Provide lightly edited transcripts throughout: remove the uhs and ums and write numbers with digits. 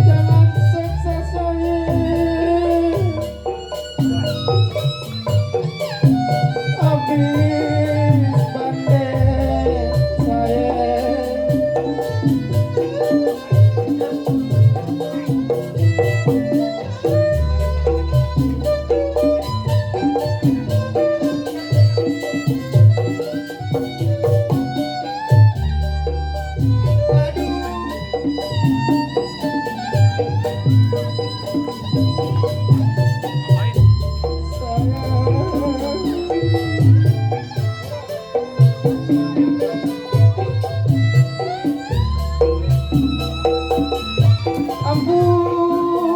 Jangan seksa-saya, habis pandai saya.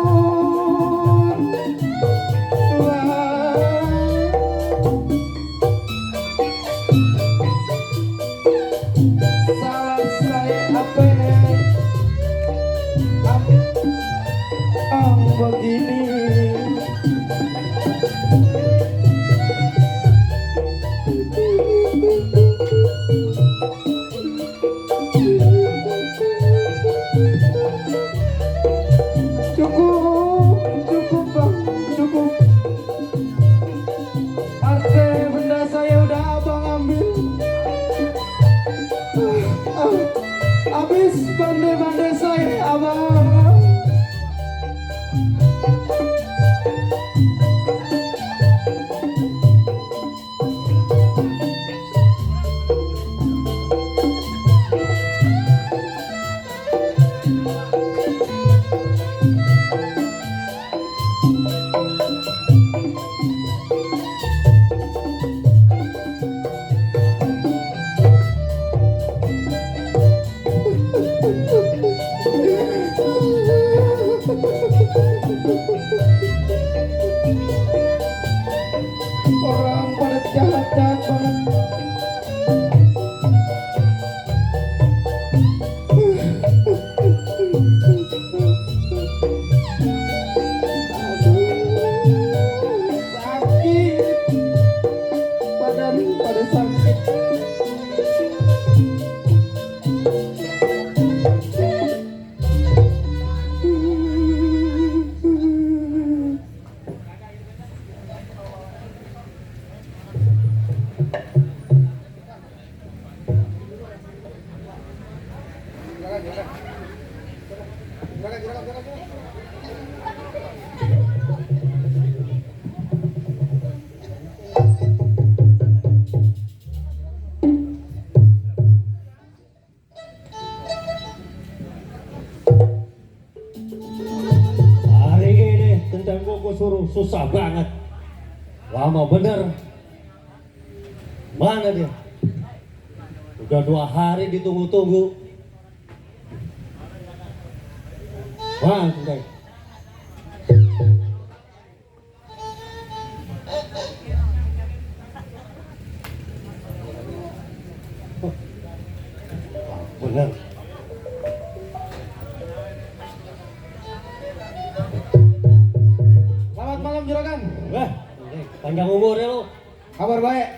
Ampun Tuhan, salah saya apa begini. Cukup, cukup bang, cukup. Harta benda saya udah abang ambil. Habis bandai-bandai saya abang. Orang pada jahat-jahat banget. Aduh, sakit. Badan pada sakit. Hari ini tentang gue suruh susah banget. Lama bener. Mana dia? Udah 2 hari ditunggu-tunggu. Mana Tenteng? Oh, bener. Selamat malam juragan. Wah, panjang umur ya lo. Kabar baik.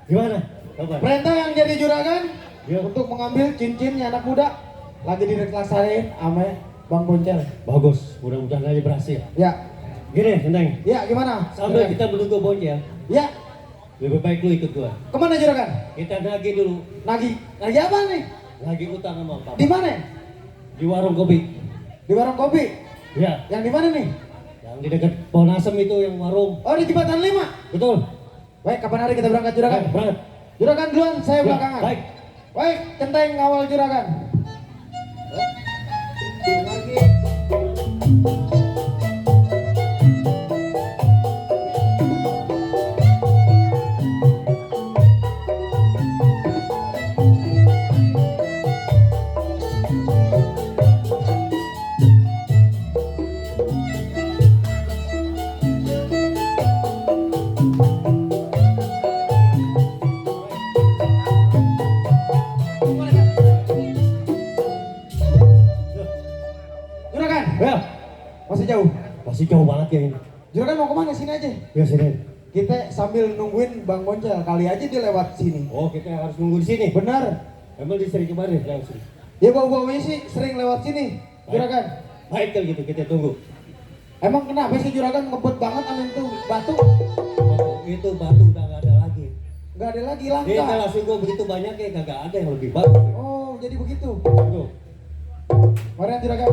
Gimana? Kabar? Perintah yang jadi juragan Ya. untuk mengambil cincinnya anak muda lagi direklasain sama Bang Boncel. Bagus, mudah-mudahan aja berhasil. Ya, Gini, Tenteng, ya gimana? sambil Juragan? kita menunggu Boncel, Ya, lebih baik lu ikut gua. kemana juragan? Kita nagih dulu, Lagi apa nih? lagi utang sama Papa. Di mana? Di warung kopi. Di warung kopi. Ya, Yang di mana nih? yang di dekat pohon asem itu yang warung. Oh, di Jembatan 5. Betul. Baik, kapan hari kita berangkat juragan? Berangkat. Juragan duluan, saya Ya, belakangan. baik. Baik, Centeng ngawal juragan. Juragan, Ya, masih jauh. masih jauh banget ya ini. Juragan mau kemana? Sini aja. Ya sini. Kita sambil nungguin Bang Boncel, kali aja dia lewat sini. Oh, kita harus nunggu di sini. Benar. Emang dia sering kemarin langsung. Ya bau-baunya sih sering lewat sini, juragan. Baik kalau gitu kita tunggu. Emang kenapa sih juragan ngebut banget amin tuh batu? Itu batu udah nggak ada lagi. Nggak ada lagi Dia langka. langsung gua begitu banyak ya kagak ada yang lebih bagus. Oh, jadi begitu. Tuh, Mari juragan.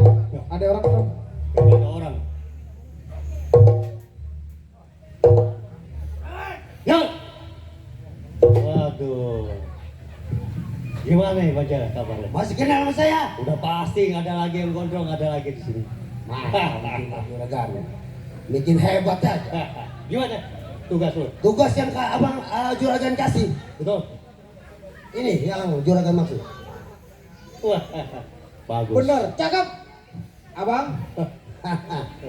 Ada orang belum? nggak ada orang. Ya. Waduh. Gimana nih baca kabarnya? Masih kenal sama saya? Udah pasti nggak ada lagi yang gondrong, nggak ada lagi di sini. Juragan. Bikin hebat aja. Gimana tugas lu? Tugas yang abang juragan kasih. Betul. Ini yang juragan maksud. Wah, bagus. Bener, cakep. Abang.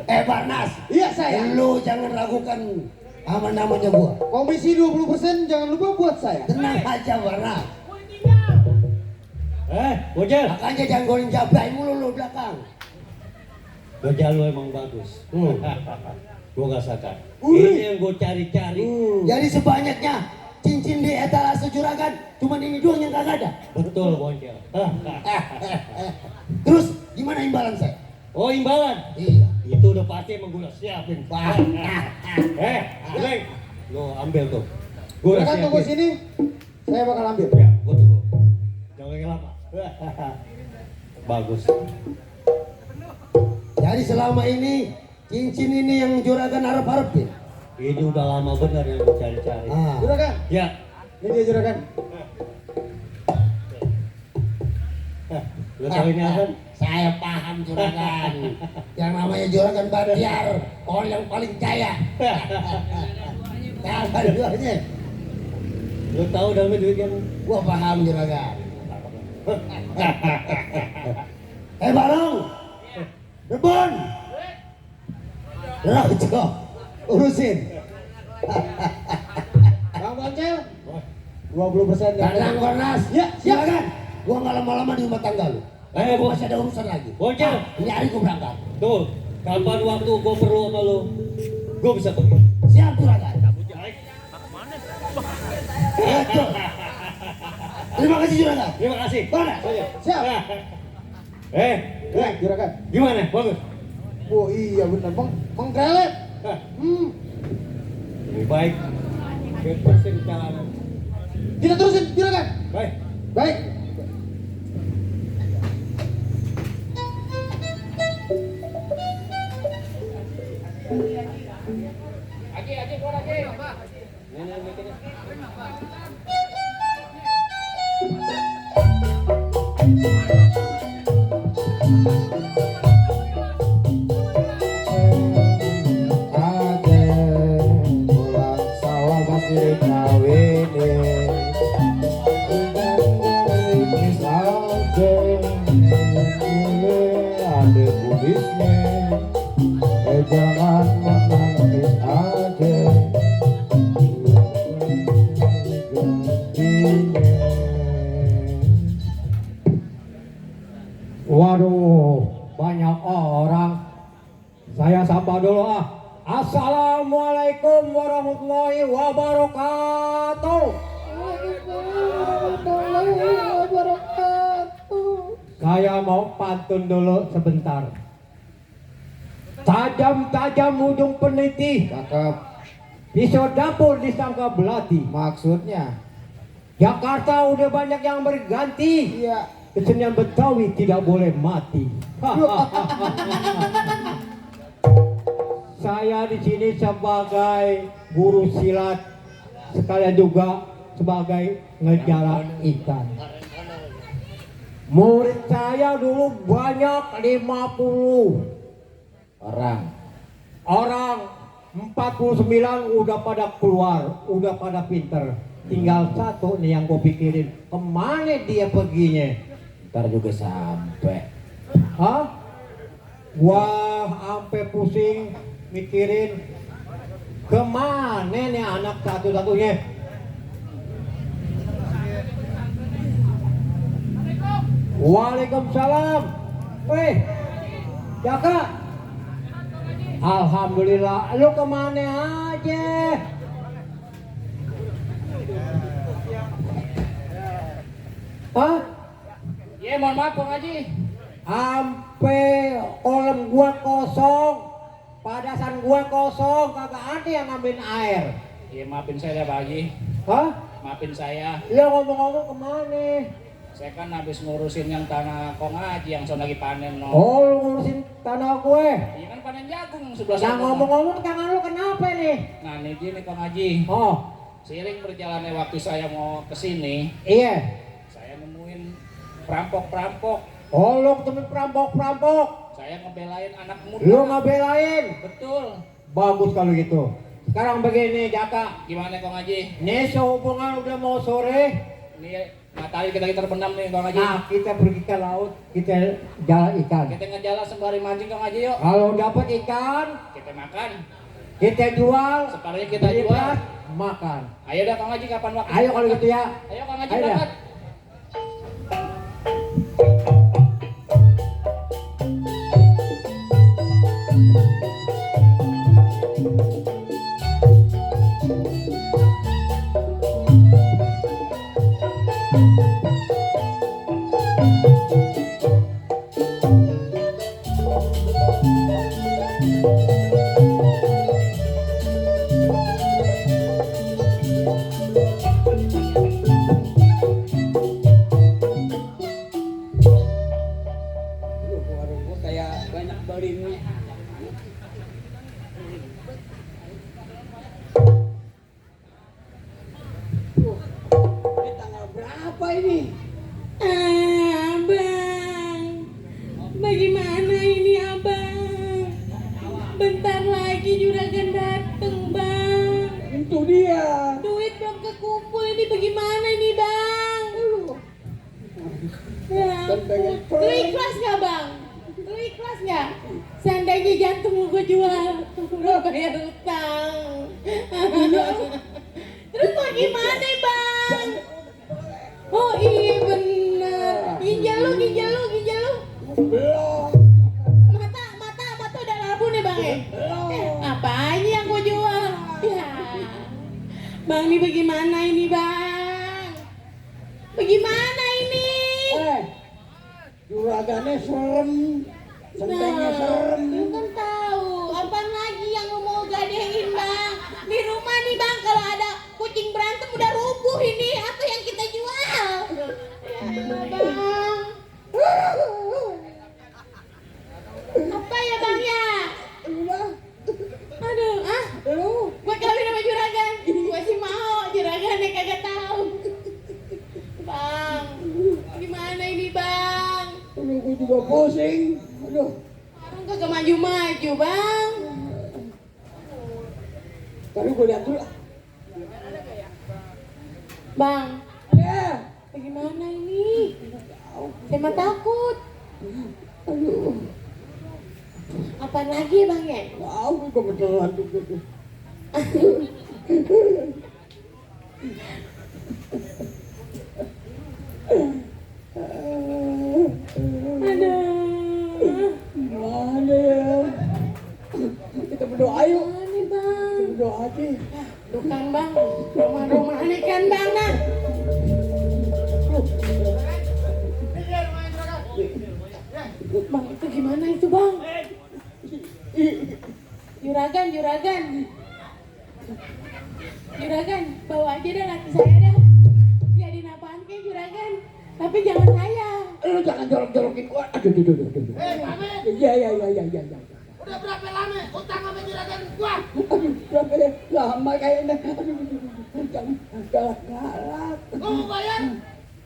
Barnas. Iya saya. Lu jangan ragukan sama namanya gua. Komisi 20% jangan lupa buat saya. Tenang aja Barnas. Bojel. Makanya jangan goreng cabai mulu lu belakang. Bojel lu emang bagus. Gua gak sangka. Ui. Ini yang gua cari-cari. Jadi sebanyaknya cincin di etalase juragan, cuman ini doang yang kagak ada. Betul, Bojel. Terus gimana imbalan saya? Oh, imbalan. Iya. Itu udah pasti emang gua udah siapin. Leng, lo ambil tuh. Gua udah Juragan tunggu siapin. sini. Saya bakal ambil. Ya, gua tunggu. Jangan lagi lama. Bagus. Jadi selama ini cincin ini yang juragan harap-harapin. Ini udah lama benar yang gua cari-cari. Juragan, Ya. ini dia juragan. Lo tahu ini apa? Saya paham juragan. Yang namanya juragan Batiar, orang yang paling kaya. Kagak duanya. Lo tahu dalamnya duit yang Gua paham juragan. Barong. Rebon. Rajo, urusin. Bang Boncel, 20% Tenang Kornas. Ya, siap. Juragan. Gua nggak lama-lama di rumah tangga lu. Gua masih ada urusan lagi. Bocil. Ini hari gua berangkat. tuh, kapan waktu gua perlu sama lo, gua bisa pergi. Siap juragan. Betul. Terima kasih juragan. Terima kasih. Mana? Siap. Ya, juragan. Gimana? Bagus. Oh iya benar, Bang. Mengkrelet. Lebih baik terusin jalanan. Kita terusin, juragan. Baik. Baik. Jangan menangis aja. Waduh, banyak orang. Saya sapa dulu ah. Assalamualaikum warahmatullahi wabarakatuh. Saya mau pantun dulu sebentar. Tajam-tajam ujung peniti, Cakep. pisau dapur disangka belati. Maksudnya? Jakarta udah banyak yang berganti. Iya. Kesenian Betawi tidak boleh mati. Saya di sini sebagai guru silat, sekalian juga sebagai ngejarah ikan. Murid saya dulu banyak 50 orang 49 udah pada keluar, udah pada pinter. Tinggal satu nih yang gue pikirin, kemana dia perginya? Ntar juga sampai. Hah? Wah, sampai pusing mikirin kemana nih anak satu-satunya. Waalaikumsalam. Weh, Jaka. Alhamdulillah, lu kemana aja? Hah? Iya, mohon maaf Kang Haji. Ampe kolam gua kosong, padasan gua kosong, kagak ada yang ngambilin air. Iya, maafin saya Pak Haji. Hah? Maafin saya. Lu ngomong-ngomong kemana? Saya kan habis ngurusin yang tanah Kang Haji yang son lagi panen no. Oh, lu ngurusin tanah gue. Iya kan panen jagung yang sebelah Yang sana. ngomong-ngomong tangan lu kenapa nih? Nah, ini gini Kang Haji. Oh, Seiring berjalannya waktu saya mau kesini, iya. saya nemuin perampok-perampok. Oh, lu ketemu perampok-perampok. Saya ngebelain anak muda. Lu ngabelain. Betul. Bagus kalau gitu. Sekarang begini, Jaka. Gimana Kang Haji? Nih sehubungan udah mau sore. Ini matahari kita terbenam nih Kang Haji. Nah, kita pergi ke laut, kita jalan ikan. Kita ngejala sembari mancing Kang Haji yuk. Kalau dapat ikan, Kita makan. kita jual. Separuhnya kita beli jual. beras, makan. Ayo dah Kang Haji kapan waktu? Ayo kalau gitu ya. Ayo Kang Haji Ayo dah. berangkat. Warung gua kayak banyak balinnya. Ini tanggal berapa ini? Abang, bagaimana ini abang? Bentar lagi juragan dateng bang. Itu dia. Duit belum kekumpul ini bagaimana ini bang? Ya Dan pengen ampun. Lu ikhlas gak bang? Lu ikhlas gak? Seandainya jantung lu gue jual, lu bayar utang. Terus bagaimana bang? Oh iya bener. Ginjal lu. belum. Mata udah labu nih bang ya? Apa aja yang gue jual? Ya. Bang ini bagaimana ini bang? Bagaimana ini? Juragannya serem. Centengnya serem. Lu kan tahu. Apaan lagi yang lu mau gadein bang? Di rumah nih bang kalau ada kucing berantem udah rubuh ini. Apa yang kita jual? Ya bang. Apa ya bang ya? Udah. Aduh, gue kawin sama juragan. Gue sih mau, juragannya kagak tahu. Bang, gimana ini bang? Aduh, gue juga pusing. Aduh. Warung kagak maju-maju bang. Tapi gue lihat dulu. Bang, Ya. bagaimana ini? Saya mah takut. Aduh. Apaan lagi bang ya? Wow, gue kebetulan tuh. Aduh. Gimana ya? Kita berdoa yuk. Gimana bang? Kita berdoa aja. Bukan bang, rumah-rumah ini kan bang nah. Bang itu gimana itu bang? Juragan, bawa aja dah laki saya dah. Jadiin apaan ke juragan? Tapi jangan saya. Lu jangan jorok-jorokin gua. Aduh. Iya. Udah berapa lama utang sama juragan gua? Aduh, berapa ya? Lama kayaknya. Aduh. Jangan galak-galak. Gua mau bayar.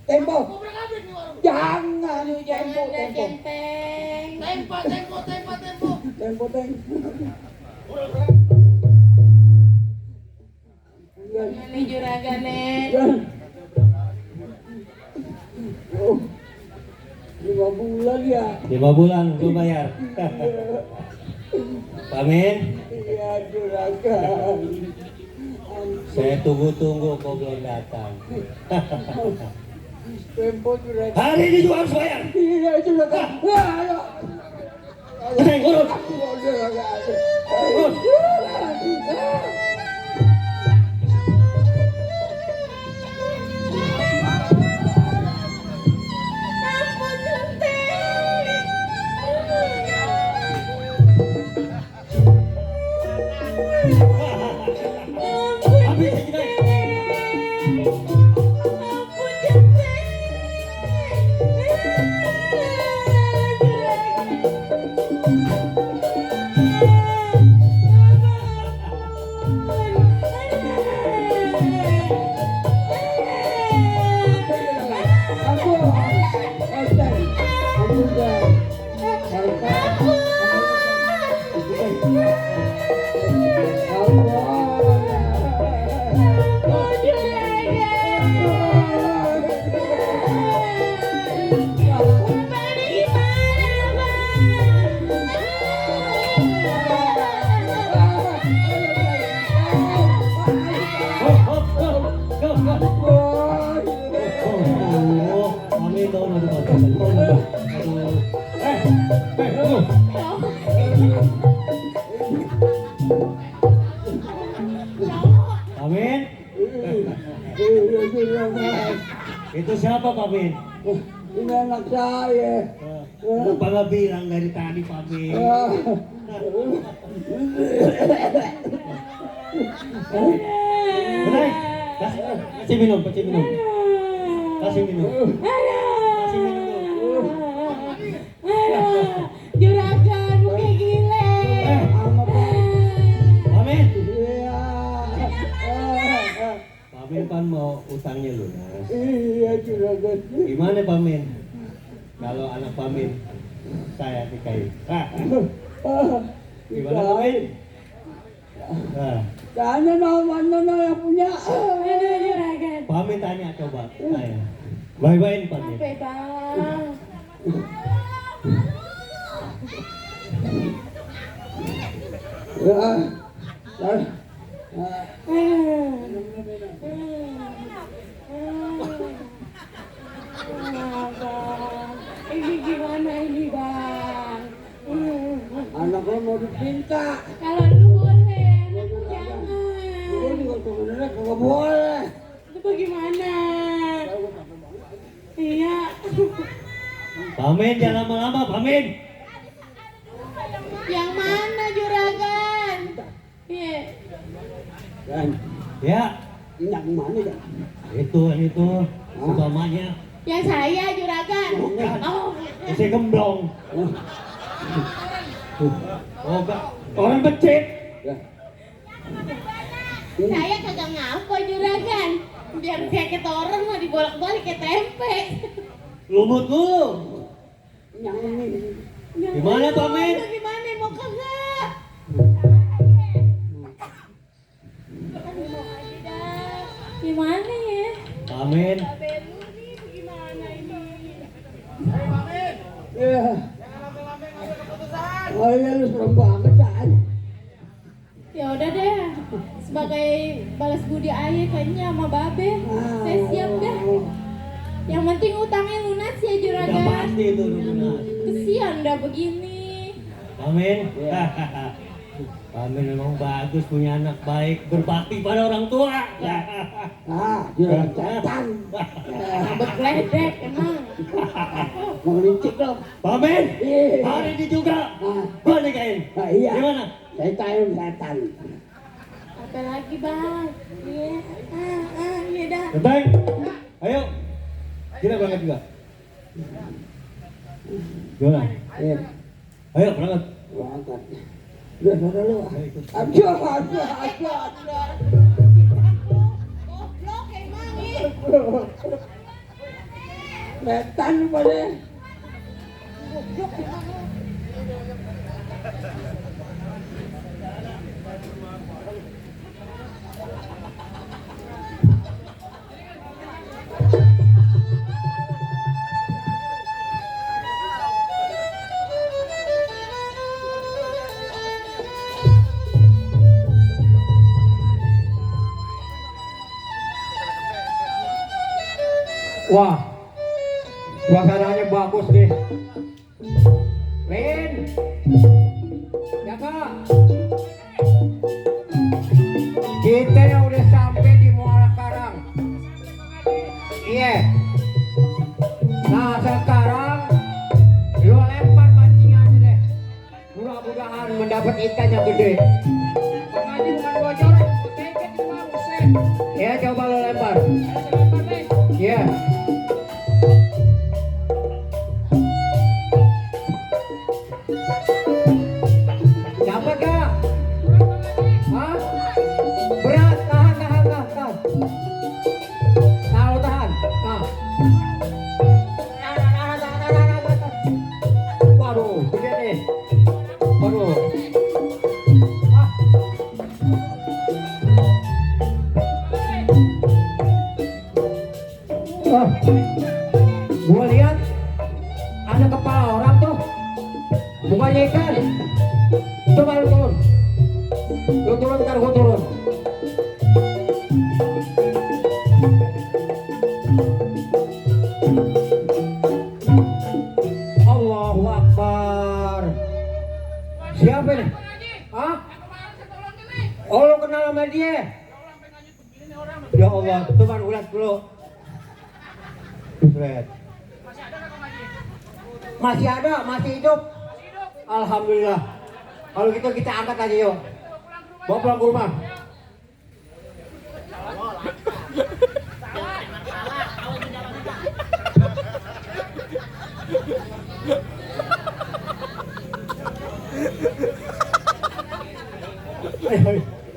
Tempo. Gua berangkat nih warung. Jangan. Aduh jangan dah Tempo. centeng. Tempo. Tempo. Gimana juragan nih? Oh, 5 bulan ya. 5 bulan gue bayar. Pamin, Iya juragan. saya tunggu-tunggu kau belum datang. Tempo juragan. Hari ini juga harus bayar. Iya juragan. Wah, ayo. Neng, urut. Juragan. Urut. Ampun Tunggu. Pamin. Itu siapa Pamin? Ini anak saya. Kenapa nggak bilang dari tadi Pamin? Benar. Kasih minum. Kasih minum. Kasih minum dulu. Juragan, bukan gile. Pamin. Iya. Pamin kan mau utangnya lunas. Iya, juragan. Gimana Pamin? Kalau anak Pamin saya nikahin. Gimana Pamin? Tanya mana yang punya. Aduh, juragan. Pamin tanya coba saya. Bye-bye Pamin. Sampai bang. Ini gimana ini bang? Anaknya mau dipinta. Kalau lu boleh, aku jangan. Ini juga sebenarnya kagak boleh. Itu bagaimana? Iya. Pamin jangan lama-lama Pamin. Yang mana juragan? Iya. Dan Ya, ini yang mana ya? itu umpamanya. Yang saya juragan. Oh. Si gemblong. Oh enggak, orang becek. Saya kagak ngapa juragan. Biar saya kata orang mah dibolak-balik kayak tempe. Lumut dulu. Yang ini. Gimana, Pamin? Gimana mau kagak? Gimana ya? Pamin. Gimana ini? Ya. Oh iya lu serem banget kan. Ya udah deh. Sebagai balas budi ayah kayaknya sama babe. Saya siap deh. Yang penting utangnya lunas ya Udah juragan. pasti itu lunas. Kesian dah begini. Pamin. Pamin memang bagus, punya anak baik, berbakti pada orang tua. Juragan setan. Rambut gledek emang. Mau licik dong. Pamin, Iya. hari ini juga Ah. gua nikahin. Iya. Gimana? Setan. Apa lagi bang? Iya. Iya dah. Genteng, ayo. Kita berangkat juga. Gimana? Iya. Ayo berangkat. Berangkat. Udah sana lu. Ayo ikut. Aduh. Goblok emang nih. Setan pada. Wah, suasananya bagus deh. Rin, jaga. Kita yang udah sampai di Muara Karang. Iya. Nah sekarang lu lempar pancingan deh. Mudah-mudahan mendapat ikan yang gede. Pengaji bukan bocoran, keket di bawah, buset. Ya coba lu lempar. Iya. Dapat gak? Hah? Berat, tahan. Tahu tahan. Nah. Waduh, gede nih. Waduh. Ah. Gua lihat ada kepala orang tuh, bukannya ikan. Coba lu turun, ntar gua turun. sama dia. Ya Allah, cuman ulas dulu. Fred. Masih ada, masih hidup. Alhamdulillah. Kalau gitu kita angkat aja yuk. Bawa pulang ke rumah.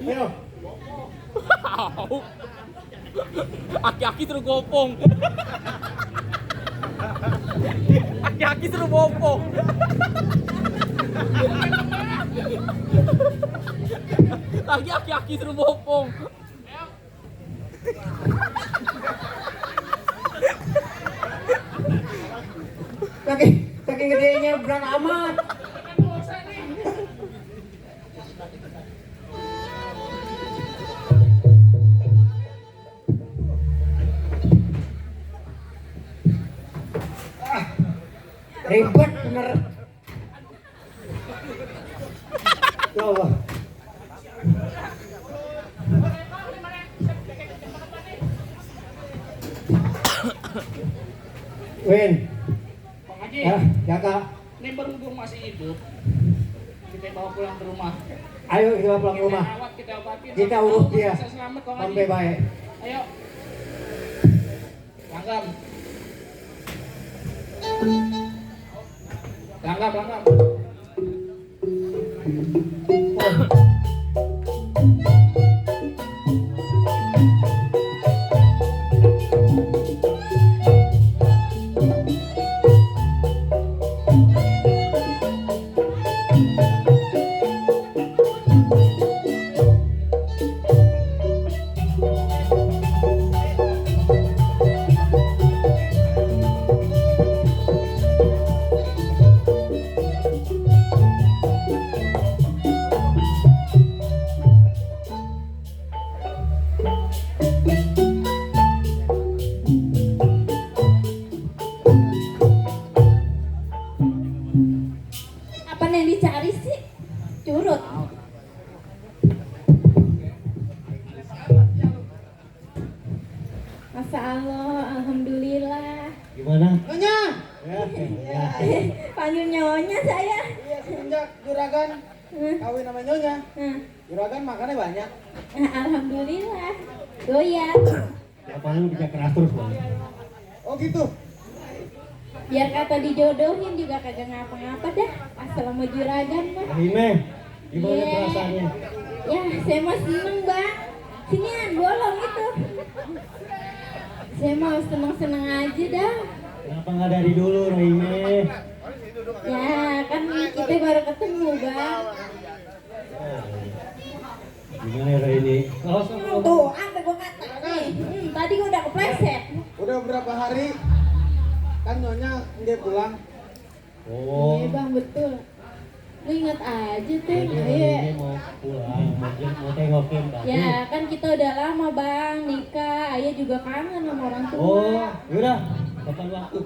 Ayo. Aki-aki terus gopong. Aki-aki terus gopong. Lagi aki-aki terus gopong. Saking gedenya berat amat. Ribet bener. Ya Allah. Win. Bang Haji, Jaga. ini berhubung masih hidup, kita bawa pulang ke rumah. Ayo kita pulang ke rumah. Kita rawat, kita obatin. Kita urus dia Bisa selamat Bang Haji. sampai baik. Ayo. Langgam. Langgam. Apa yang dicari sih? Curut. Masya Allah, alhamdulillah. Gimana? Nyonya. Ya. Panggil nyonya saya. Iya, semenjak juragan kawin sama nyonya. Juragan makannya banyak. Alhamdulillah. Doyan. Apalagi bisa keras terus bang. Oh gitu. Biar kata dijodohin juga kagak ngapa-ngapa dah. Asal sama juragan mah. Rahime, gimana Iya. perasaannya? Ya, saya mah seneng bang. Sinian, bolong itu. Saya mau seneng-seneng aja dah. Kenapa nggak dari dulu Rahime? Ya, kan kita baru ketemu bang. Gimana ya Rahime? Tuh, apa gua kata nih? Tadi gua udah kepleset. Udah berapa hari kan nyonya dia pulang. Oh, Iya bang, betul. Lu ingat aja tuh. jadi Rahime mau pulang, mau tengokin Mbak. Ya, kan kita udah lama bang nikah. Ayah juga kangen sama orang tua. Oh, yaudah, kapan waktu?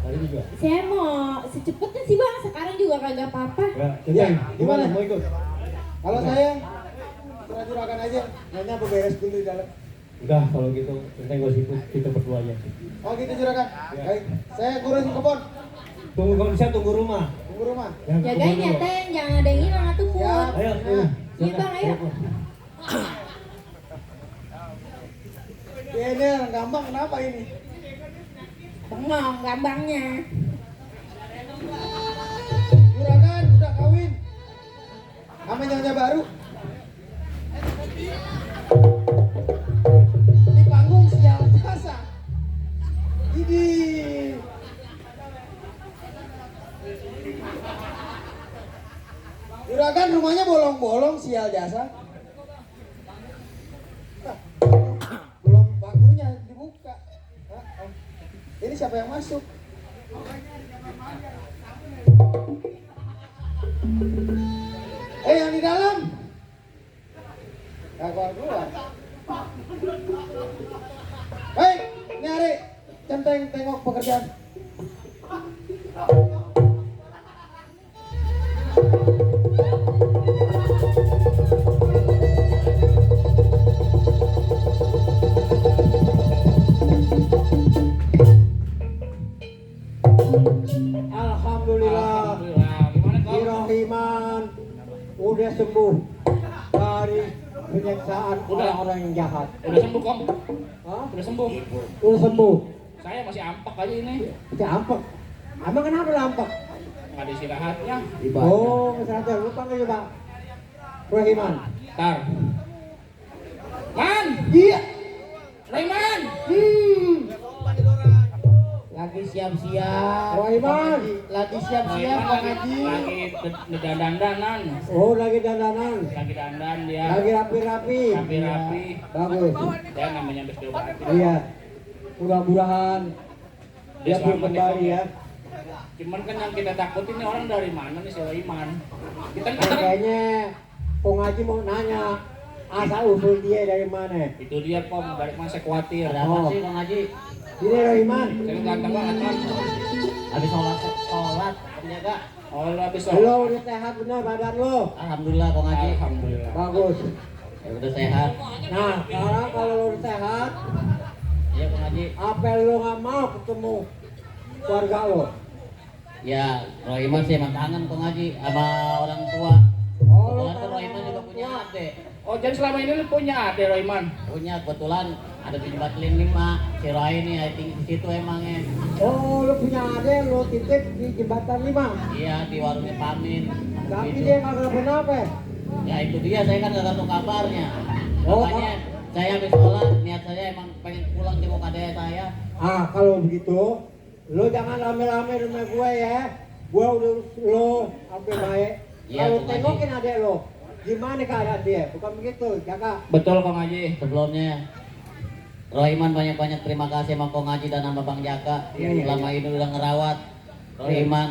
Hari juga. Saya mau secepetnya sih bang. Sekarang juga kagak apa-apa. Ya, Ya, gimana? gimana? Mau ikut? Kalau saya juragan aja, nyonya beberes dulu di dalam. Udah, kalau gitu, kita nggak usah ikut, kita berdua aja. Oh gitu juragan. Ya. Baik, saya ngurusin kebun. Tunggu kalau bisa tunggu rumah. Tunggu rumah. Jangan Jagain kebun ya dulu. Teng, jangan ada yang hilang atuh pur. Ya. Ayo, Iya, Bang, ayo. Ini gampang kenapa ini? Bengong gambangnya. Juragan udah kawin. Sama nyonya baru. Di panggung sial jasa. Ini. Juragan rumahnya bolong-bolong sial jasa. Belum pagunya dibuka. Ini siapa yang masuk? Yang di dalam. Keluar. Hei, nyari centeng tengok pekerjaan. Alhamdulillah. Alhamdulillah. Gimana Si kok? Rohiman udah sembuh dari penyiksaan Udah. orang-orang yang jahat. Udah sembuh kong? Hah? Udah sembuh? Udah sembuh. Saya masih ampak aja ini. Si Ampek. Abang kenapa lu Ampek? Nggak ada istirahatnya. Oh, misalnya lu panggil coba. Rohiman. Tar. Man! Iya. Rayman! Lagi siap-siap. Rohiman. Lagi siap-siap Rayman Bang lagi Haji. dandanan. Oh, lagi dandanan. Lagi dandan dia. Lagi rapi-rapi. Rapi-rapi. Bagus. Dia namanya habis diobatin. Iya. Mudah-mudahan dia Dia belum selamat kembali ya, ya. Cuman kan yang kita takutin ini orang dari mana nih si Rayman? Kita kan Kayaknya Kong Haji mau nanya asal usul dia dari mana. itu dia kok balik masa khawatir. Ada apa sih Bang Haji? Ini Rohiman. Saya ganteng banget man. Habis sholat penjaga. Oh lu habis Lo udah sehat benar badan lo. Alhamdulillah Bang Haji. Alhamdulillah. Bagus. Ya udah sehat. Nah, sekarang kalau lo udah sehat, Iya Bang Haji. apa lo nggak mau ketemu keluarga lo? Ya, Rohiman sih emang kangen Bang Haji sama orang tua. Oh, lo Kebetulan kan kangen Rohiman juga orang punya tua. adik. Oh jadi selama ini lu punya ada Rayman? Punya kebetulan ada di Batlin 5. Si Roy ini I think di situ emangnya. Oh, lo punya adik lo titip di jembatan 5. Iya di warungnya Pamin. Tapi Gitu. dia nggak kenapa. Ya itu dia saya kan gak tahu kabarnya. Oh, Makanya saya habis sholat niat saya emang pengen pulang jenguk adik saya. Ah, kalau begitu, lo jangan rame-rame rumah gue ya. Gue udah lo sampai baik. Iya, Kalau Bang tengokin adek lo, gimana keadaan dia? Bukan begitu, jaga. Betul Kang Haji. Sebelumnya Rohiman banyak-banyak terima kasih sama Kong Haji dan sama Bang Jaka. Iya. Selama ini udah ngerawat Rohiman.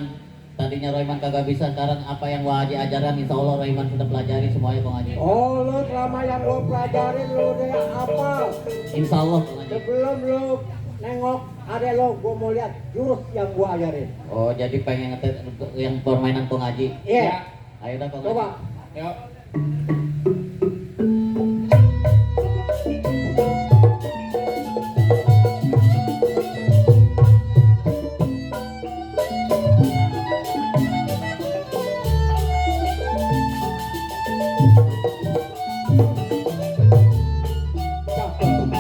Tadinya Rohiman kagak bisa, sekarang apa yang Wah Haji ajaran insya Allah Rohiman sudah pelajari semuanya Kong Haji. Oh, lo selama yang lo pelajarin lo udah hafal. Insya Allah Kong Haji. Sebelum lo nengok adek lo, gue mau lihat jurus yang gue ajarin. Oh jadi pengen ngetes yang permainan Kong Haji. Iya, Ayo dah Kong coba. Haji. Yuk. Cakep.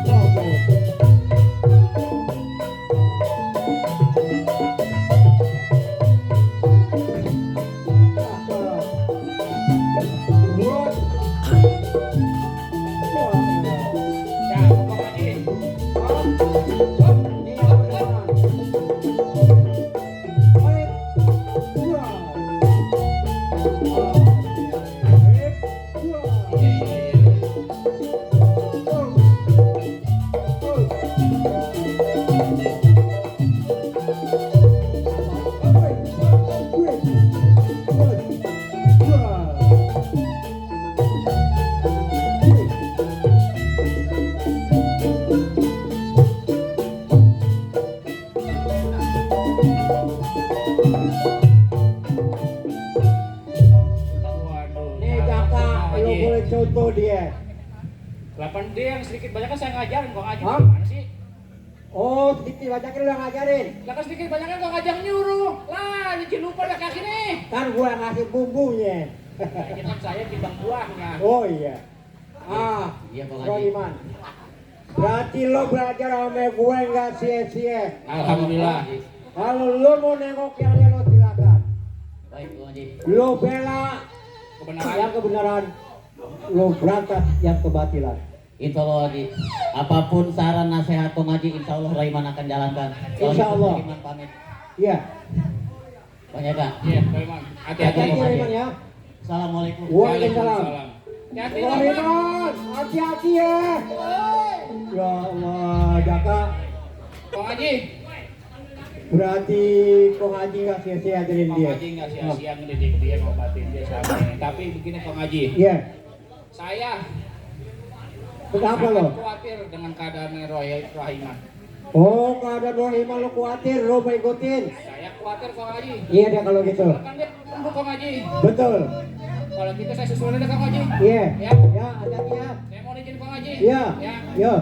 Bagus. Cakep Kang Haji. Iya, iya, iya. Waduh. Nih Jaka, lo Haji. boleh contoh dia. 8 dia yang sedikit banyak kan saya ngajarin Kang Haji. Hah? Gimana sih? Oh, sedikit bacakin lo yang ngajarin. Lah kan sedikit banyak kan Kang Haji yang nyuruh. Lah, jadi lupa dah kaki nih. Kan gua yang ngasih bumbunya. Nah, ini kan saya timbang buahnya. Oh iya. Ah, Iya Kong Haji. Rohiman. Berarti lo belajar sama gue nggak sia-sia. Alhamdulillah. Kalau lo mau nengok yang lain lo silakan. Baik Kong Haji. Lo bela Kebenaran. yang kebenaran, lo berantas yang kebatilan. Insya Allah Haji. Apapun saran nasihat Kong Haji, Insya Allah Rohiman akan jalankan. Kalau Insya gitu, Allah. Rohiman pamit. Iya. Bang Jaka. Iya, Rohiman. Hati-hati. Hati-hati Kong Haji. Rohiman ya. Assalamualaikum. Waalaikumsalam. Hati-hati Rohiman. Rohiman, hati-hati ya. Ya Allah, Jaka. Kang Haji. Berarti Kong Haji nggak sia-sia ajarin Kang dia. Haji nggak sia-sia ngedidik dia, ngobatin dia selama ini. Tapi begini Kang Haji. Iya. Saya Kenapa sangat lo? khawatir dengan keadaan Rohiman. Oh, keadaan Rohiman lo khawatir, lo mau ikutin. Saya khawatir Kang Haji. Iya deh kalau gitu. Kan dia sembuh Kang Haji. Betul. Kalau gitu saya susulin deh Kang Haji. Iya. Ya. Ya, hati-hati ya. Saya mau izin Kang Haji. Iya. Ya. Ya.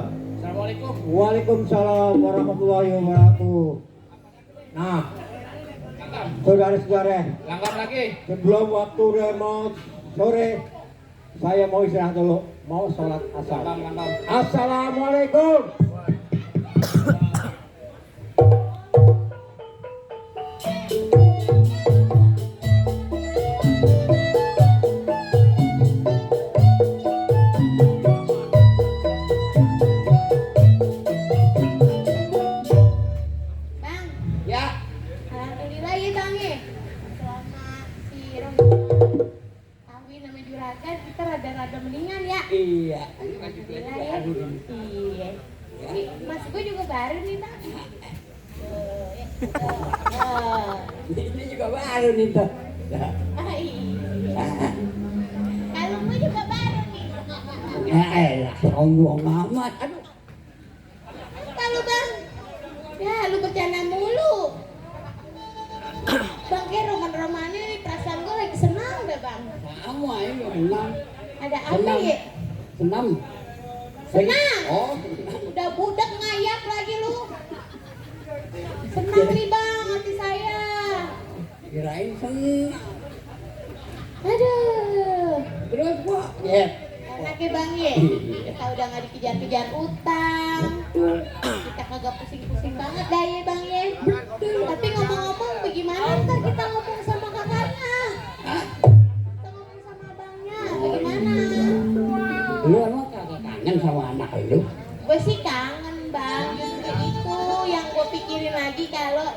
Assalamualaikum. Waalaikumsalam warahmatullahi wabarakatuh. Nah, saudara-saudara, Langgam lagi. sebelum waktu remote sore, saya mau istirahat dulu, mau sholat asar. Langgam. Assalamualaikum. Bang, Ya. alhamdulillah ya bang ya. Selama si Rom kawin sama juragan kita rada-rada mendingan ya. Iya. Alhamdulillah ya. Iya. Mas gue juga baru nih bang. Ini juga baru nih tuh. Iya. Kalau gue juga baru nih. Ya elah, sombong amat. Aduh. Kalau bang, ya lu bercanda mulu. Bang kayak roman-romannya nih perasaan gue lagi senang deh bang. Kamu ayo senam. Ada apa ya? Senam. Senang. Oh, Udah budak ngayap lagi lu. Senang nih bang hati saya. kirain senam. Aduh. Terus kok? Ya. Enaknya bang ya. Kita udah gak dikejar-kejar utang. Kita kagak pusing-pusing banget dah ya bang ya. Tapi ngomong-ngomong bagaimana ntar kita ngomong sama kakaknya. Kita ngomong sama abangnya. Bagaimana? Lu emang kagak kangen sama anak lu? Gue sih kangen bang. Justru itu yang gue pikirin lagi kalau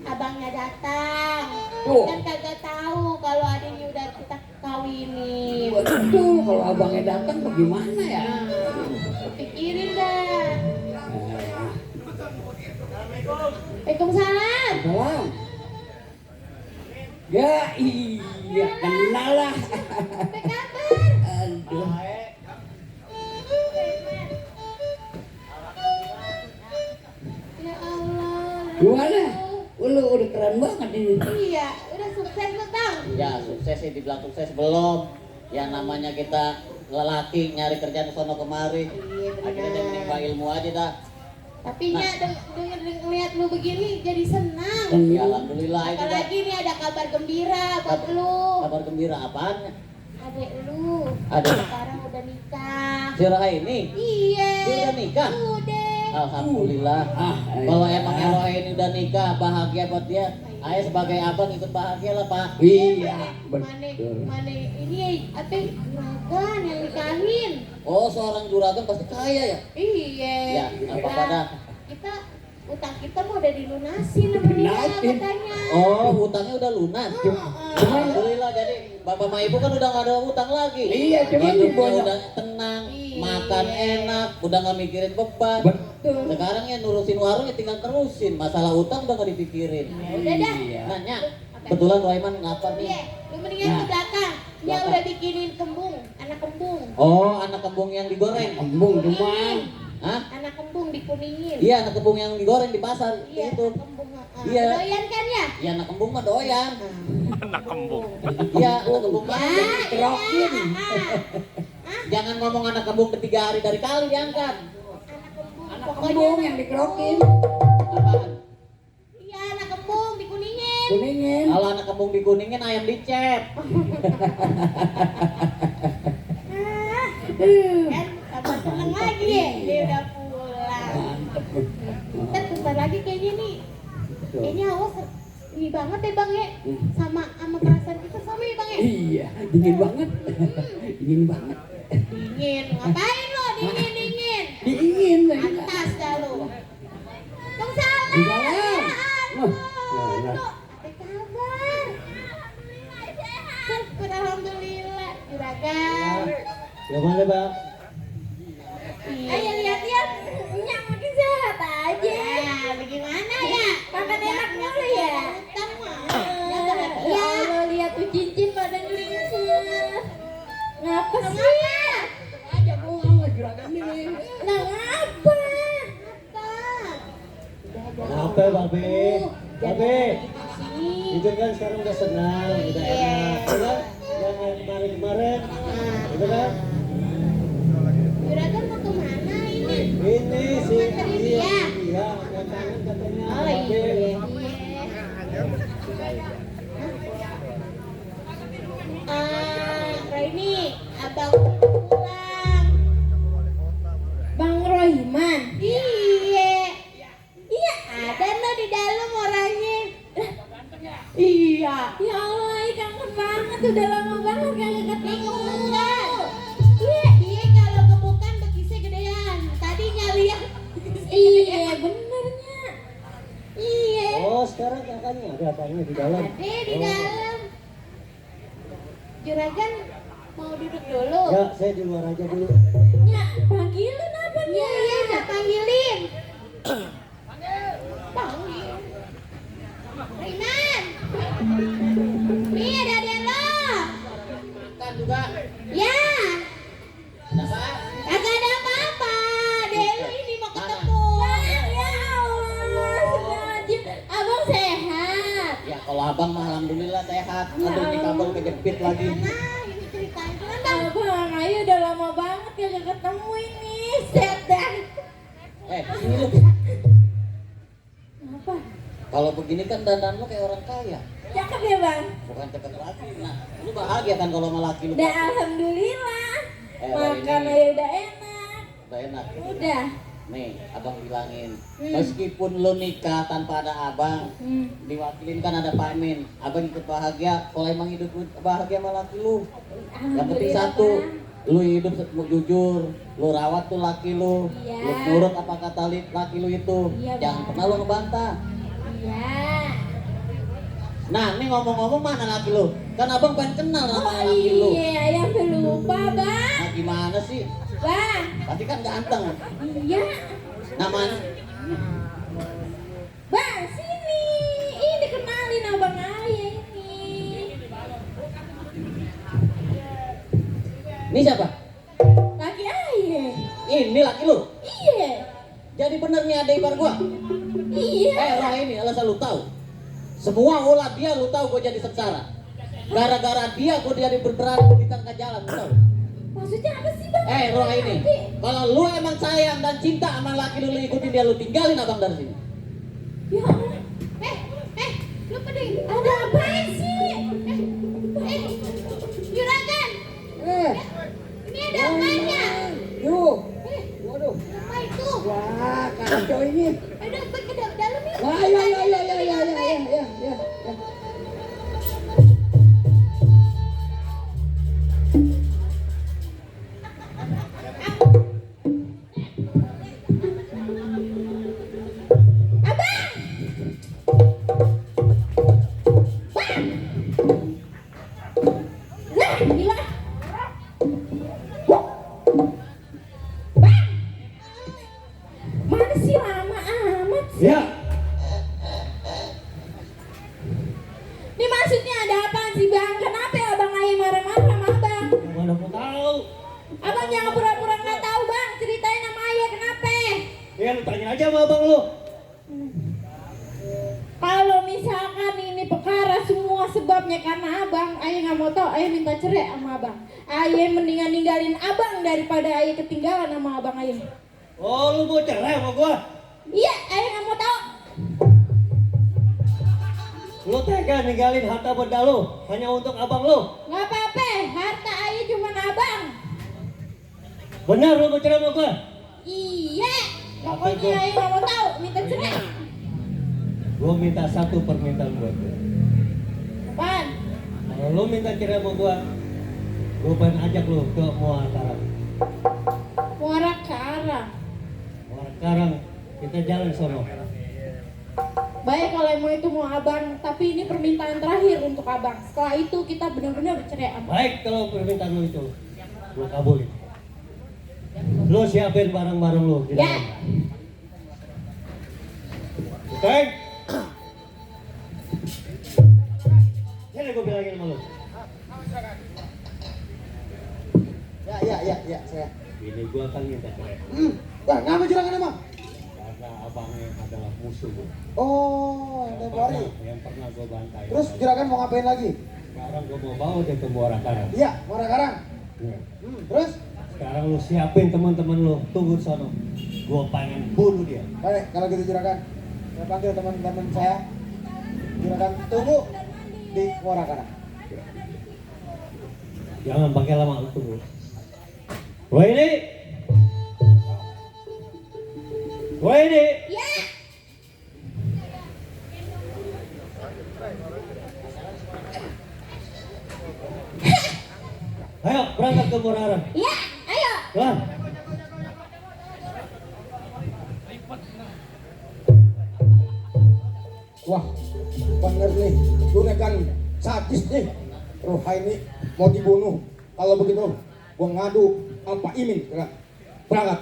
abangnya datang. Tuh. Kan kagak tahu kalau adiknya udah kita kawinin. Betul, kalau abangnya datang bagaimana ya? Pikirin dah. Waalaikumsalam. Salam. Ya iya, kenal lah. Apa kabar? Aduh. Ya Allah. Gimana? Lu udah keren banget ini. Iya, udah sukses lu bang. Ya sukses sih, dibilang sukses belum. Yang namanya kita lelaki nyari kerjaan di sono kemari. Iya Akhirnya dia menimba benar. ilmu aja dah. Tapi ya denger ngeliat lu begini jadi senang. Ya alhamdulillah itu dah. Apalagi nih ada kabar gembira buat lu. Kabar gembira apaan? Adek lu. Adek. Sekarang udah nikah. Si Roha ini? Iya. Dia udah nikah? Udah. Alhamdulillah. Kalau emang Roha ini udah nikah, bahagia buat dia. Ayah sebagai abang ikut bahagia lah Pak. Iya, Mana betul. ini apa? Juragan yang nikahin. Oh seorang juragan pasti kaya ya? Iya. Ya, apa-apa dah. Kita utang kita mau udah dilunasin sama dia Lunasin. katanya. Oh hutangnya udah lunas. Heeh. Alhamdulillah jadi bapak sama ibu kan udah gak ada hutang lagi. Iya, cuman Hidupnya banyak. udah tenang, Iya. makan enak, udah gak mikirin beban. Betul. Sekarang ya nurusin warungnya tinggal terusin, masalah utang udah gak dipikirin. Ya udah dah. Nanya, kebetulan Royman ngapa Iya, nih? lu mendingan ke belakang. Dia Belakang. udah bikinin kembung, anak kembung. Oh anak kembung yang digoreng. Embung cuman. Hah? Anak kembung dikuningin. Iya anak kembung yang digoreng di pasar. Iya, Itu. kembung. Iya. Doyan kan ya? Iya anak kembung mah doyan. Anak kembung. Iya anak kembung mah. Ya, dikerokin. Jangan ngomong anak kembung 3 hari dari kali diangkat. Anak kembung. Anak Pokoknya kembung yang dikerokin. Apaan? Iya, anak kembung dikuningin. Kuningin. Kalau anak kembung dikuningin ayam dicep. Kan tambah seneng lagi ya. Dia udah pulang. Mantep. Ntar bentar lagi kayaknya nih. Kayaknya awas ini banget ya bang ya. Sama perasaan kita sama ya bang ya. Iya, dingin banget. Dingin banget. Dingin. Ngapain lo dingin? Dingin. Atas dah lo. Waalaikumsalam. Waalaikumsalam. Aduh. Nah, Apa kabar? Syukur alhamdulillah. Juragan. Gimana bang? Ayo lihat-lihat. Nyak makin sehat aja. Nah, bagaimana ya? Makan enak mulu ya? Utang mah. Ya Allah, lihat tuh cincin pada nyuling-nyuling. Ngapa sih? aja gua sama juragan ini. Nah, ngapa? Apa Bang Be? Bang Be, Sini. itu kan sekarang udah senang, udah Iya. enak, ya kan? Yang kemarin-kemarin, gitu kan? Juragan mau kemana ini? Ini sih. Iya. Iya, katanya. Oh iya. Raini, abang pulang. Bang Rohiman. Iya. Iya, ada no di dalam orangnya. Iya. Ya Allah, kangen banget. Udah lama banget kagak ketemu. Iya, iya kalau gebukan bekisnya gedean. Tadinya lihat. Iya, benernya. Iya. Oh, sekarang kakaknya ada apanya di dalam? Ada di dalam. Juragan mau duduk dulu. Ya, saya di luar aja dulu. Ya, panggilin apa nih? Iya, tak panggilin. Panggil. Riman. Nih ada lo. Kan juga. Ya. Kenapa? Kagak ada apa-apa. Delu ini mau ketemu. Ya Allah, sengaja. Abang sehat. Ya kalau abang mah alhamdulillah sehat. Aduh ini kabel kejepit lagi. Nah, ini ceritanya. Abang, ayo udah lama banget kagak ketemu ini. Set dah. Sini lu. Apa? Kalau begini kan dandan lu kayak orang kaya. Cakep ya bang? Bukan cakep lagi. Nah, lu bahagia kan kalau sama laki lu. Udah alhamdulillah. Hari Makan ini aja udah enak. udah enak. Udah. Nih, abang bilangin. Meskipun lu nikah tanpa ada abang, diwakilin kan ada Pak Amin. Abang ikut bahagia. Kalau emang hidup lu bahagia sama laki lu. Yang penting Alhamdulillah, satu, Bang. lu hidup jujur, lu rawat tuh laki lu, Iya. lu nurut apa kata laki lu itu, Iya, jangan Bang. pernah lu ngebantah. Iya. Nah, ini ngomong-ngomong mana laki lu? Kan abang pengen kenal sama Oh laki lu. iya, ayah lupa bang. Nah, gimana sih? Bang. Pasti kan ganteng. Iya. Namanya? Bang, sini. Ini kenalin abang ayah ini. Ini siapa? Laki ayah. Ini laki lu. Iya. Jadi bener nih ada ipar gua. Iya. Orang ini alasan lu tahu. Semua ulah dia lu tahu gua jadi sengsara. Gara-gara dia gua jadi berperan di tengah jalan, lu tahu. Maksudnya apa sih bang? Roh ini. Kalau lu emang sayang dan cinta sama laki lu ikutin dia, lu tinggalin abang dari sini. Ya Allah. Lu pada ada apaan sih? Juragan. Ini ada apanya? Yuk. Waduh. Apa itu? Wah, kacau ini. Aduh, ke dalam ya. Wah, ya. Abang. Bang. Nah, gila. Bang. Mana sih lama amat sih? Ya, Ini maksudnya ada apaan sih bang? Kenapa ya abang ayah marah-marah sama abang? mana mau tahu? Abang jangan pura-pura nggak tahu bang. Ceritain sama ayah kenapa? Ya, lu tanya aja sama abang lu. Kalau misalkan ini perkara semua sebabnya karena abang, ayah nggak mau tahu. Ayah minta cerai sama abang. Ayah mendingan ninggalin abang daripada ayah ketinggalan sama abang ayah. Oh, lu mau cerai sama gua? Iya, ayah nggak mau tahu. Lu tega ninggalin harta benda lu hanya untuk abang lu? Nggak apa-apa, harta ayah cuma abang. Benar lu mau cerai sama gua? Iya, pokoknya ayah nggak mau tahu. Minta cerai. Gua minta satu permintaan buat lu. Apaan? Kalau lu minta cerai sama gua pengen ajak lu ke Muara Karang. Muara Karang. Muara Karang, kita jalan sono. Baik kalau mau itu mau abang, tapi ini permintaan terakhir untuk abang. Setelah itu kita benar-benar bercerai abang. Baik kalau permintaan lu itu, gua kabulin. Lu siapin barang-barang lu di Ya. dalam. Oke? Ini gua bilangin sama lu. Ya, saya. Ini gua akan minta cerai. Wah, ngapa juragan emang? Karena abangnya adalah musuh gua. Oh, tempo hari. Yang pernah gua bantai. Terus juragan mau ngapain lagi? Sekarang gua mau bawa dia ke Muara Karang. Iya, Muara Karang. Ya. Terus? Sekarang lu siapin teman-teman lu, tunggu di sono. Gua pengen bunuh dia. Baik, kalau gitu juragan, saya panggil teman-teman saya. Juragan tunggu di Muara Karang. Jangan pakai lama, lu tunggu. Wah ini. Wah ini. Ya. Ayo berangkat ke Muara. Ya, ayo. Tuan. Wah, bener nih, juragan sadis nih. Rohaini mau dibunuh. Kalau begitu, gua ngadu sama Pak Imin. Berangkat.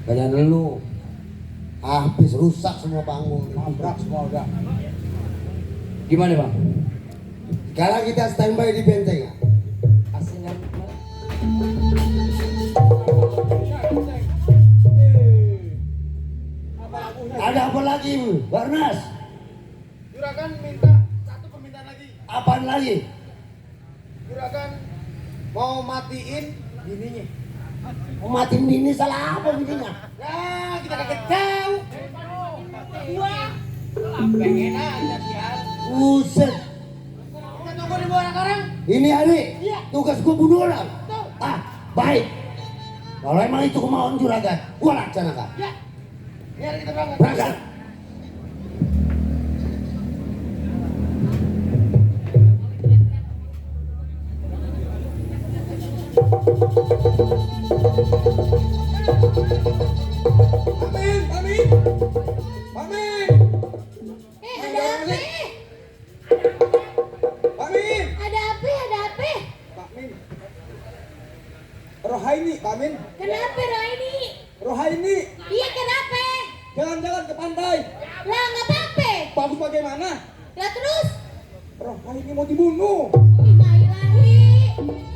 Kalian lu habis rusak semua panggung. Nabrak semua udah. Gimana bang? Sekarang kita standby di benteng ya? Aslinya Ada apa lagi Barnas? Juragan minta satu permintaan lagi. Apaan lagi? Juragan mau matiin bininya. Mau matiin bini salah apa bininya? Ya, kita kaget tahu. Wah. Pengen aja sial. Buset. Kita tunggu di Muara Karang. Ini hari tugas gua bunuh orang. Baik. Kalau emang itu kemauan juragan, gua laksanakan. Ya, kita berangkat. Berangkat. Amin, amin. Amin. Ada apa? Amin. Ada apa? Ada apa? Pak Min. Rohaini, Pak Min. Kenapa Raini? Rohaini, Iya kenapa? jalan-jalan ke pantai. Lah nggak apa-apa. Bagus bagaimana? Lah terus? Rohaini mau dibunuh. Innalillahi.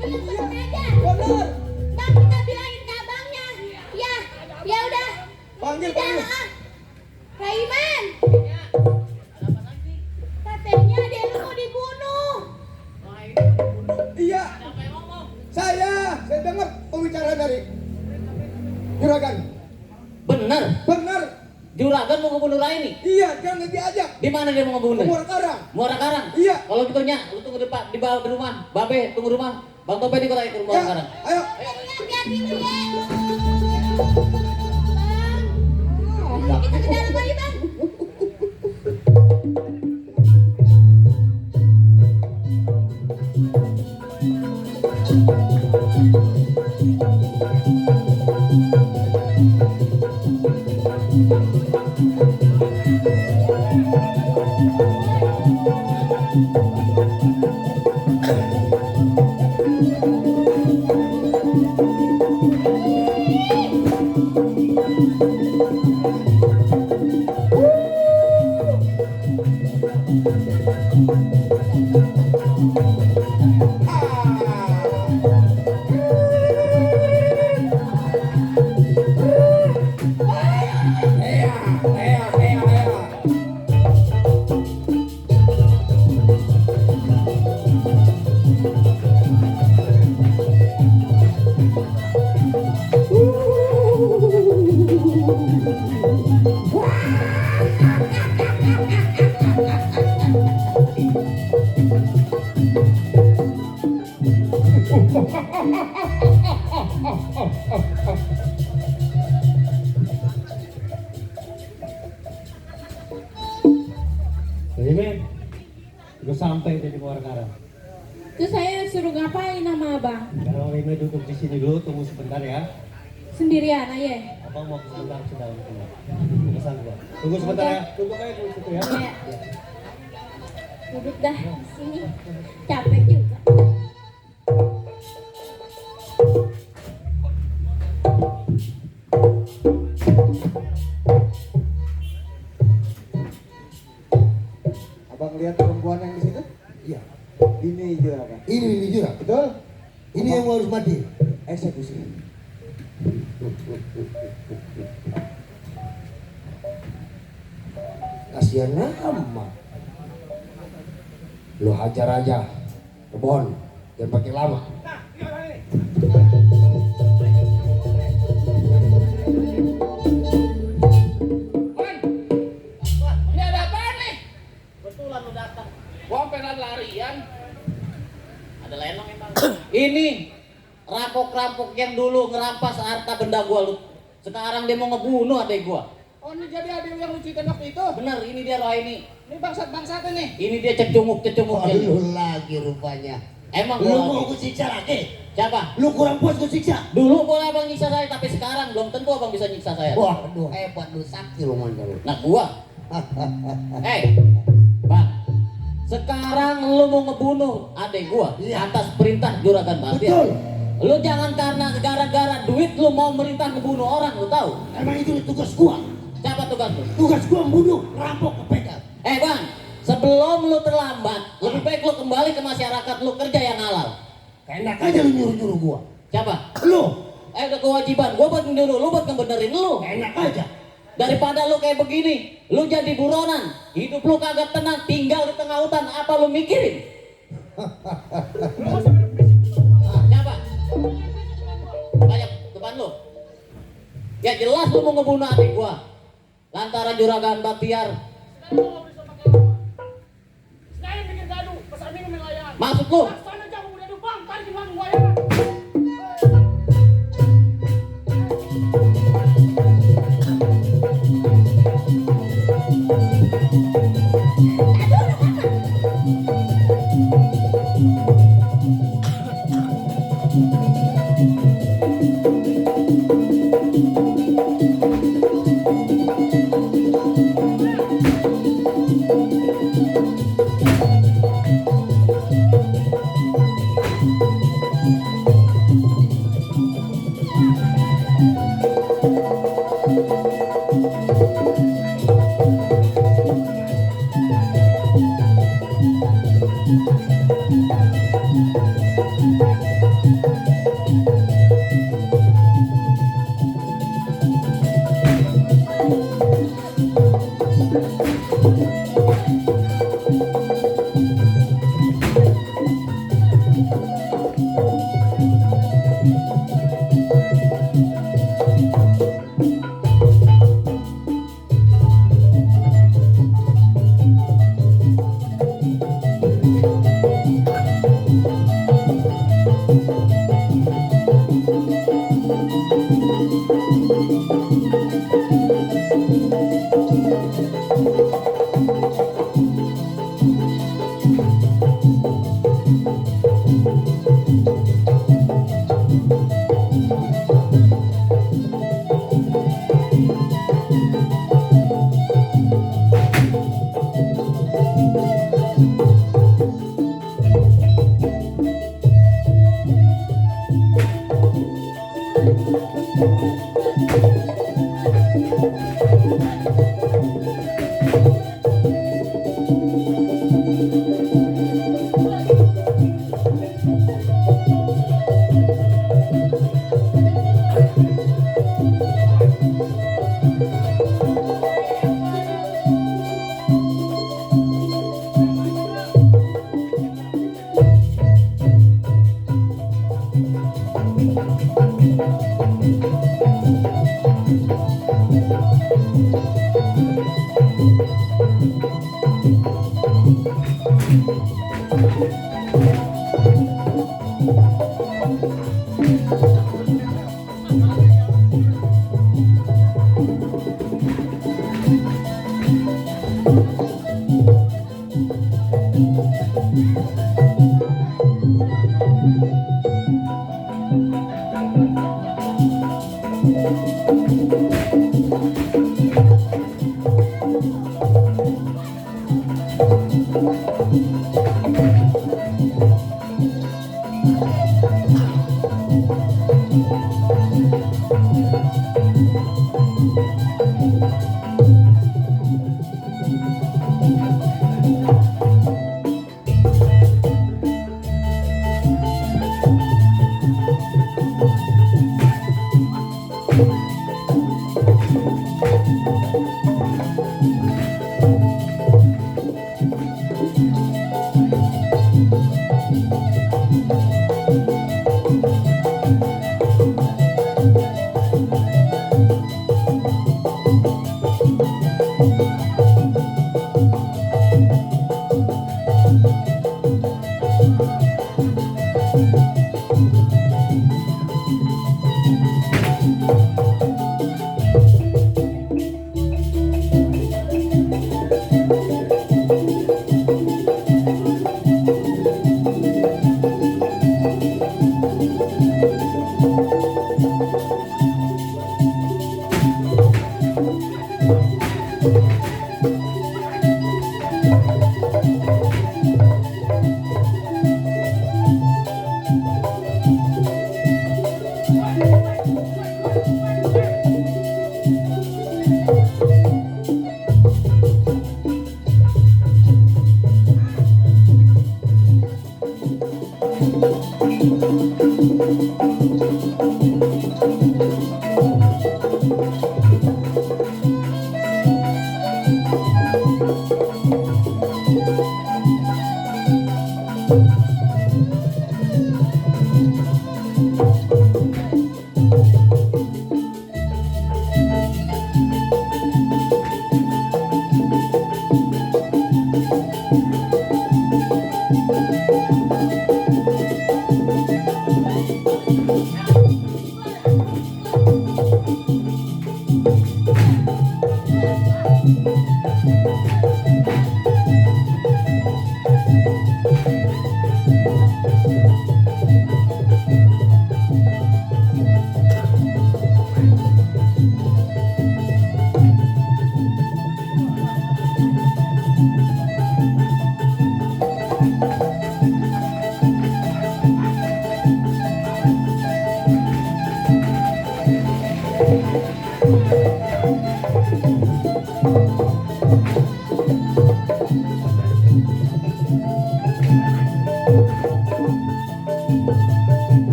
Bilang sama aja. Benar. Ntar kita bilangin ke abangnya. Ya, ya udah. Panggil, Udah panggil. ah. Raiman. Katanya dia lu mau dibunuh. Iya. Saya dengar pembicaraan dari juragan. bener. Benar. Juragan mau ngebunuh Raini. Iya, jangan diajak. Di mana dia mau Ke ngebunuh? Muara Karang. Muara Karang. Iya. Kalau gitu nya, lu tunggu depan di bawah di rumah. Babe tunggu rumah. Bang Tope ikut aja ke Muara Ya, Karang. ayo. Hati-hati lu ya. Bang. Kita ke dalam aja bang. Jadi men, udah sampai di Muara Karang. Terus saya suruh ngapain sama abang? Sekarang Rime duduk di sini dulu, tunggu sebentar ya. Sendirian aja. Abang mau sebentar ke dalam keluar. Pesan gua. Tunggu sebentar ya. Duduk aja dulu situ ya. Iya. Duduk dah di sini. Capek juga. Abang lihat perempuan yang di situ? Iya. Ini juragan. Ini jurang. Betul? Ini yang harus mati. Eksekusi. Kasihan nama. Lo hajar aja. Kebon. Jangan pakai lama. Ini ada apaan nih? Betulan lu datang. Gua pengen larian. Ada lenong emang. Ini rampok-rampok yang dulu ngerampas harta benda gua lu. Sekarang dia mau ngebunuh adek gua. Oh ini jadi adik yang lucu waktu itu. Bener, ini dia roh ini. Ini bangsat-bangsat nih. Ini dia cecunguk-cecunguk. Lu lagi rupanya. Emang Lu gua mau lagi. ku siksa lagi? Siapa? Lu kurang puas ku siksa? Dulu boleh abang nyiksa saya, tapi sekarang belum tentu abang bisa nyiksa saya. Waduh, hebat lu, sakti lu manja lu. Nah gua. Bang. Sekarang lu mau ngebunuh adek gua Iya. atas perintah Juragan Bahtiar. Betul. Lu jangan karena gara-gara duit lu mau merintah ngebunuh orang, lu tahu? Emang itu tugas gua. Siapa tugas lu? Tugas gua membunuh, rampok, kepegal. Bang, sebelum lu terlambat, lebih baik lu kembali ke masyarakat, lu kerja yang halal. Enak aja lu nyuruh-nyuruh gua. Siapa? Lu, Udah kewajiban gua buat nyuruh lu, buat ngebenerin lu. enak aja. Daripada lu kayak begini, lu jadi buronan, hidup lu kagak tenang, tinggal di tengah hutan, apa lu mikirin? Siapa? Banyak depan lu. Ya jelas lu mau ngebunuh adik gua. Lantaran Juragan Bahtiar. Saya bikin gaduh, pesan minum layangan. Maksud lu? Sana jauh udah bang, tadi di belakang layangan.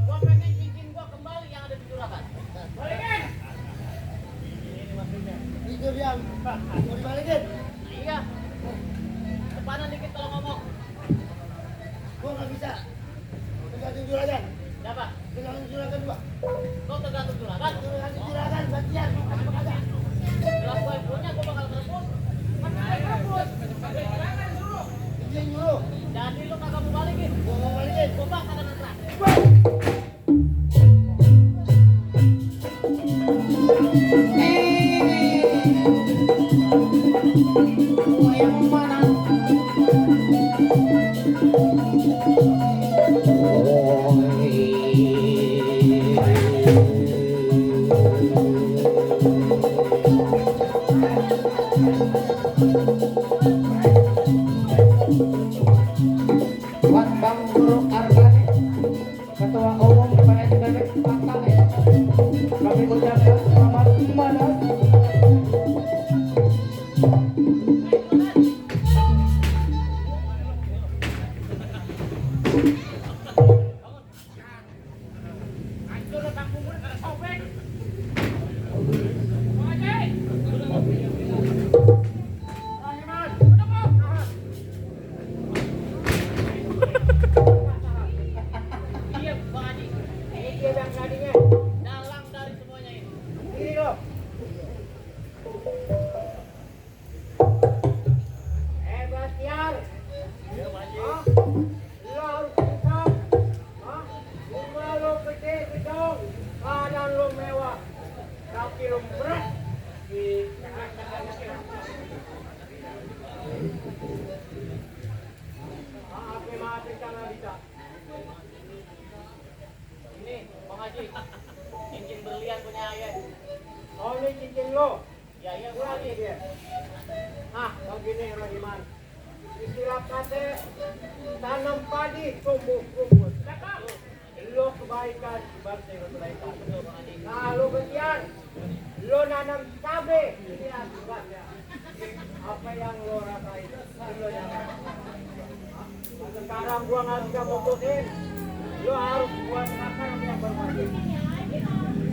Gua pengen cincin gua kembali yang ada di juragan. Balikin. Itu dia, Pak. Mau dibalikin? Iya. Depanan dikit kalau ngomong. Gua nggak bisa. Tergantung juragan. Siapa? Tergantung juragan gua. Kau tergantung juragan? Tergantung juragan, bagian. Apa kagak? Jelas gua yang punya, gua bakal telepon. Mana ada telepon? Juragan suruh. Izin dulu. Jadi lu kagak mau balikin? Gua mau balikin. Gua bakal ngetrah. Yang mana? Buat Bang Guru Argani, Ketua Umum PSBB Pangkal, kami ucapkan selamat malam. Iya, Bang Haji. Ini dia yang tadinya dalang dari semuanya ini. Ini loh. Ini, Bang Haji. Cincin berlian punya ayah. Oh ini cincin lo. Ya, iya, Ini Bang lagi Haji. dia. Nah, begini Rohiman. Istilah kata tanam padi tumbuh rumput. Lo kebaikan bangsa kebaikan. Nah, lo bagian lo nanam cabe. Ini akibatnya. Apa yang lo rasain? Lo yang sekarang gua nggak bisa putusin. Lo harus buat akar yang berwajib.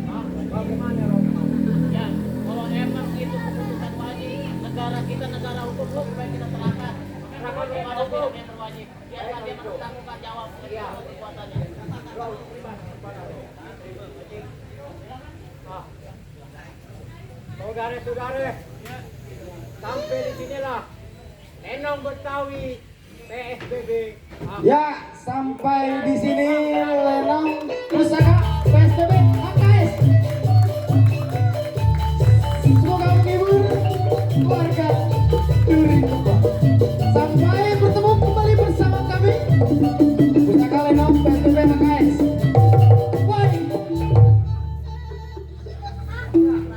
Nah, bagaimana Rohiman? Ya, kalau emang itu keputusan Pak Haji, negara kita negara hukum, supaya kita serahkan. Kenapa belum ada pihak yang berwajib? Biarkan dia bertanggung jawab atas perbuatannya. Lo harus terima kepada lo. Ah. Saudara-saudara, sampai di sinilah Enong Betawi PSBB. Ya, sampai di sini Lenong Pusaka PSBB